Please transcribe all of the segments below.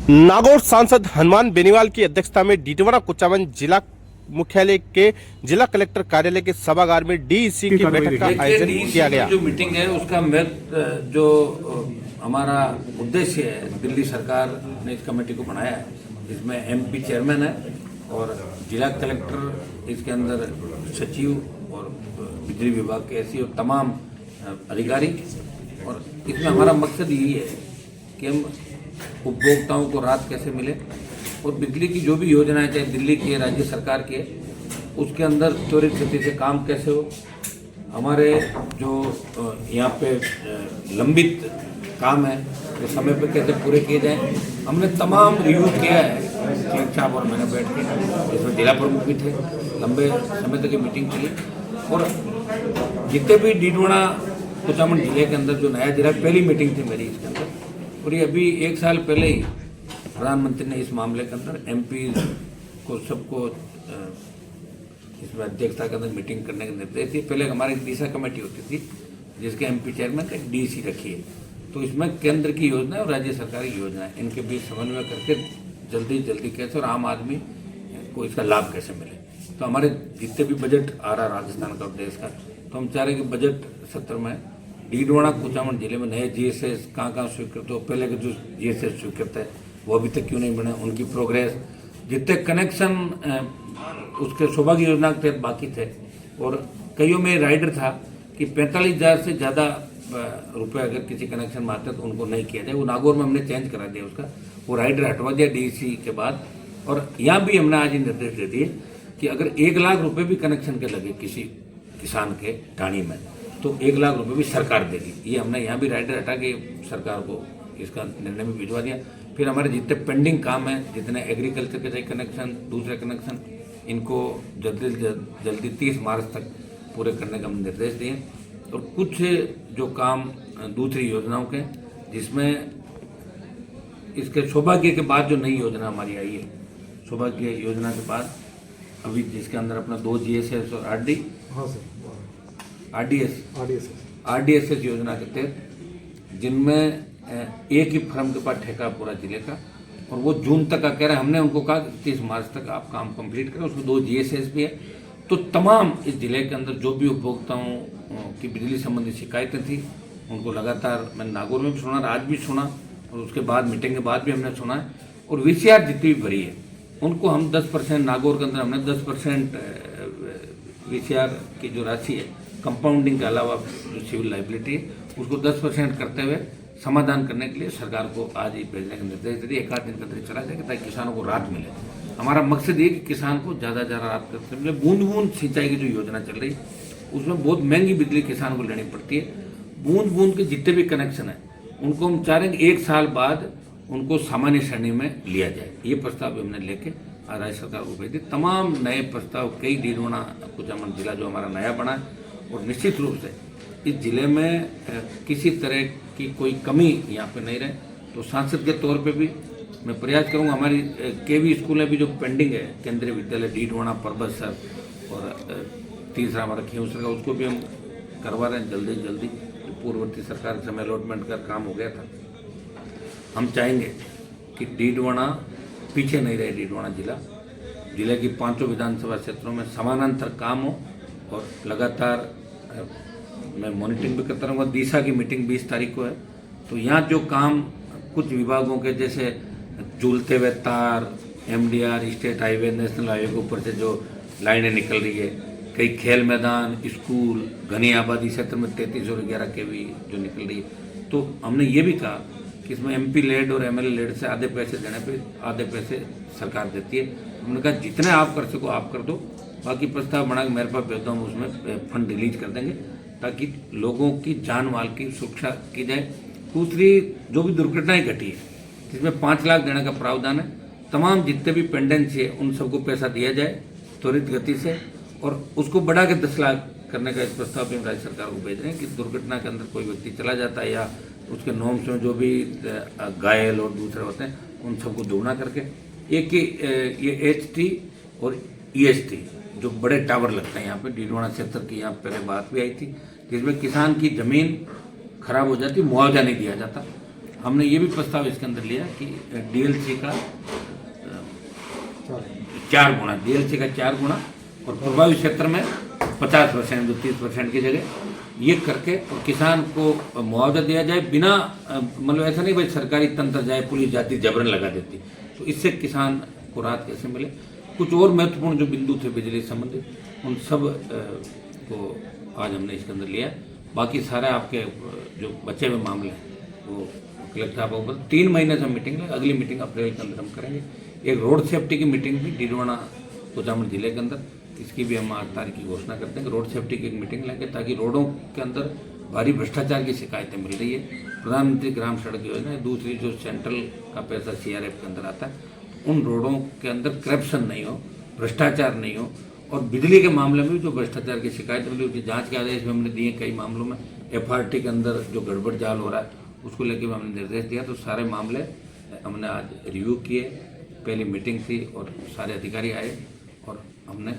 नागौर सांसद हनुमान बेनीवाल की अध्यक्षता में डीडवाना कुचामन जिला मुख्यालय के जिला कलेक्टर कार्यालय के सभागार में डीईसी की बैठक का आयोजन किया गया। जो मीटिंग है उसका जो हमारा उद्देश्य है, दिल्ली सरकार ने इस कमेटी को बनाया है, इसमें एमपी चेयरमैन है और जिला कलेक्टर, इसके अंदर सचिव और बिजली विभाग के ऐसी और तमाम अधिकारी। और इसमें हमारा मकसद यही है कि हम उपभोक्ताओं को राहत कैसे मिले और बिजली की जो भी योजनाएं, चाहे दिल्ली की है, राज्य सरकार की है, उसके अंदर त्वरित गति से काम कैसे हो। हमारे जो यहाँ पे लंबित काम है तो समय पे कैसे पूरे किए जाएं, हमने तमाम रिव्यू किया है कलेक्टर साहब और मैंने बैठ के, इसमें जिला प्रमुख भी थे, लंबे समय तक ये मीटिंग चली। और जितने भी डीडवाना कुचामन जिले के अंदर जो नया जिला, पहली मीटिंग थी मेरी इसके अंदर, और ये अभी 1 साल पहले ही प्रधानमंत्री ने इस मामले के अंदर एमपी को सबको इसमें अध्यक्षता के अंदर मीटिंग करने के निर्देश दिए। पहले हमारी दिशा कमेटी होती थी जिसके एमपी चेयरमैन का डीसी रखी है, तो इसमें केंद्र की योजना और राज्य सरकार की योजना है, इनके बीच समन्वय करके जल्दी कैसे और आम आदमी को इसका लाभ कैसे मिले। तो हमारे जितने भी बजट आ रहा राजस्थान का और देश का, तो हम चाह रहे हैं कि बजट सत्र में डीडवाना कुचामन जिले में नए जीएसएस कहाँ स्वीकृत हो, पहले के जो जीएसएस स्वीकृत है वो अभी तक क्यों नहीं बने, उनकी प्रोग्रेस, जितने कनेक्शन उसके सौभाग्य योजना के तहत बाकी थे, और कईयों में राइडर था कि 45,000 से ज़्यादा रुपए अगर किसी कनेक्शन में आते तो उनको नहीं किया जाए। वो नागौर में हमने चेंज करा दिया, उसका वो राइडर हटवा दिया डीसी के बाद। और यहाँ भी हमने आज ही निर्देश दे दिए कि अगर 1 लाख रुपए भी कनेक्शन के लगे किसी किसान के ढाणी में, तो 1 लाख रुपए भी सरकार देगी। ये हमने यहाँ भी राइडर हटा के सरकार को इसका निर्णय भी भिजवा दिया। फिर हमारे जितने पेंडिंग काम हैं, जितने एग्रीकल्चर के कनेक्शन, दूसरे कनेक्शन, इनको जल्दी 30 मार्च तक पूरे करने का हम निर्देश दिए। और कुछ जो काम दूसरी योजनाओं के, जिसमें इसके सौभाग्य के बाद जो नई योजना हमारी आई है, सौभाग्य योजना के बाद अभी जिसके अंदर अपना 2 जीएसएस और आरडीएसएस योजना के तहत, जिनमें एक ही फर्म के पास ठेका पूरा जिले का, और वो जून तक का कह रहे हैं। हमने उनको कहा 30 मार्च तक आप काम कंप्लीट करें, उसमें 2 जीएसएस भी है। तो तमाम इस जिले के अंदर जो भी उपभोक्ताओं की बिजली संबंधी शिकायतें थी, उनको लगातार मैंने नागौर में भी सुना, आज भी सुना, और उसके बाद मीटिंग के बाद भी हमने सुना है। और वीसीआर जितनी भी भरी है उनको हम 10%, नागौर के अंदर हमने 10% वीसीआर की जो राशि है, कंपाउंडिंग के अलावा जो सिविल लाइबिलिटी है, उसको 10% करते हुए समाधान करने के लिए सरकार को आज ही भेजने का निर्देश दे दिए। 1 आध दिन के अंदर चला जाएगा ताकि किसानों को राहत मिले। हमारा मकसद ये कि किसान को ज़्यादा राहत करते मिले। बूंद बूंद सिंचाई की जो योजना चल रही है उसमें बहुत महंगी बिजली किसान को लेनी पड़ती है। बूंद बूंद के जितने भी कनेक्शन है उनको हम चाह रहे हैं कि 1 साल बाद उनको सामान्य श्रेणी में लिया जाए। ये प्रस्ताव हमने लेके आज राज्य सरकार को भेज दिए। तमाम नए प्रस्ताव, कई डीडवाना कुचामन जिला जो हमारा नया बना है, और निश्चित रूप से इस जिले में किसी तरह की कोई कमी यहाँ पे नहीं रहे। तो सांसद के तौर पे भी मैं प्रयास करूँगा। हमारी केवी स्कूलें भी जो पेंडिंग है, केंद्रीय विद्यालय डीडवाना, परबतसर, और तीसरा हमारा खींवसर का, उसको भी हम करवा रहे हैं जल्दी। पूर्ववर्ती सरकार के समय अलॉटमेंट का काम हो गया था। हम चाहेंगे कि डीडवाना पीछे नहीं रहे। डीडवाना जिले की 5 विधानसभा क्षेत्रों में समानांतर काम हो, और लगातार मैं मॉनिटरिंग भी करता रहूँगा। दिशा की मीटिंग 20 तारीख को है, तो यहाँ जो काम कुछ विभागों के, जैसे झूलते हुए तार, MDR, state highway, national highway के ऊपर से जो लाइनें निकल रही है, कई खेल मैदान, स्कूल, घनी आबादी क्षेत्र में 33 और 11 केवी जो निकल रही है, तो हमने ये भी कहा कि इसमें एमपी लेड और एमएलए लेड से आधे पैसे देने पे आधे पैसे सरकार देती है। हमने कहा जितने आप कर सको आप कर दो, बाकी प्रस्ताव बना के मेरे पास भेज दो, हम उसमें फंड रिलीज कर देंगे ताकि लोगों की जान माल की सुरक्षा की जाए। दूसरी जो भी दुर्घटनाएं घटी है जिसमें 5 लाख देने का प्रावधान है, तमाम जितने भी पेंडेंसी है उन सबको पैसा दिया जाए त्वरित गति से, और उसको बढ़ा के 10 लाख करने का इस प्रस्ताव भी हम राज्य सरकार को भेज रहे हैं कि दुर्घटना के अंदर कोई व्यक्ति चला जाता है या उसके नॉर्म्स में जो भी घायल और दूसरे होते हैं उन सबको दोगुना करके, एक ये HT और EST जो बड़े टावर लगते हैं यहाँ पे डीडवाना क्षेत्र की, यहाँ पहले बात भी आई थी, जिसमें किसान की जमीन खराब हो जाती, मुआवजा नहीं दिया जाता। हमने ये भी प्रस्ताव इसके अंदर लिया कि डीएलसी का 4 गुना, डीएलसी का 4 गुना और प्रभावित क्षेत्र में 50% जो 30% की जगह ये करके और किसान को मुआवजा दिया जाए बिना मतलब ऐसा नहीं भाई सरकारी तंत्र जाए पुलिस जाती जबरन लगा देती, तो इससे किसान को राहत कैसे मिले। कुछ और महत्वपूर्ण जो बिंदु थे बिजली संबंधित उन सब को आज हमने इसके अंदर लिया। बाकी सारे आपके जो बचे हुए मामले हैं वो कलेक्टर साहब ऊपर 3 महीने से मीटिंग है, अगली मीटिंग अप्रैल के अंदर हम करेंगे। एक रोड सेफ्टी की मीटिंग भी डीडवाना कुचामन जिले के अंदर, इसकी भी हम 8 तारीख की घोषणा करते हैं कि रोड सेफ्टी की एक मीटिंग लेंगे ताकि रोडों के अंदर भारी भ्रष्टाचार की शिकायतें मिल रही है। प्रधानमंत्री ग्राम सड़क योजना है, दूसरी जो सेंट्रल का पैसा सीआरएफ के अंदर आता है, उन रोडों के अंदर करप्शन नहीं हो, भ्रष्टाचार नहीं हो और बिजली के मामले में भी जो भ्रष्टाचार की शिकायत मिली उसकी जांच के आदेश भी हमने दिए। कई मामलों में एफआरटी के अंदर जो गड़बड़ जाल हो रहा है उसको लेकर भी हमने निर्देश दिया। तो सारे मामले हमने आज रिव्यू किए, पहली मीटिंग थी और सारे अधिकारी आए और हमने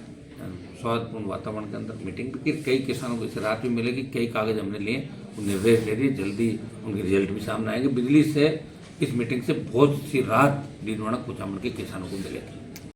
सौहार्दपूर्ण वातावरण के अंदर मीटिंग भी की। कई किसानों को इस राहत भी मिलेगी, कई कागज हमने लिए, निर्देश दे दिए, जल्दी उनके रिजल्ट भी सामने आएंगे। बिजली से इस मीटिंग से बहुत सी राहत डीडवाना कुचामन के किसानों को मिलेगी।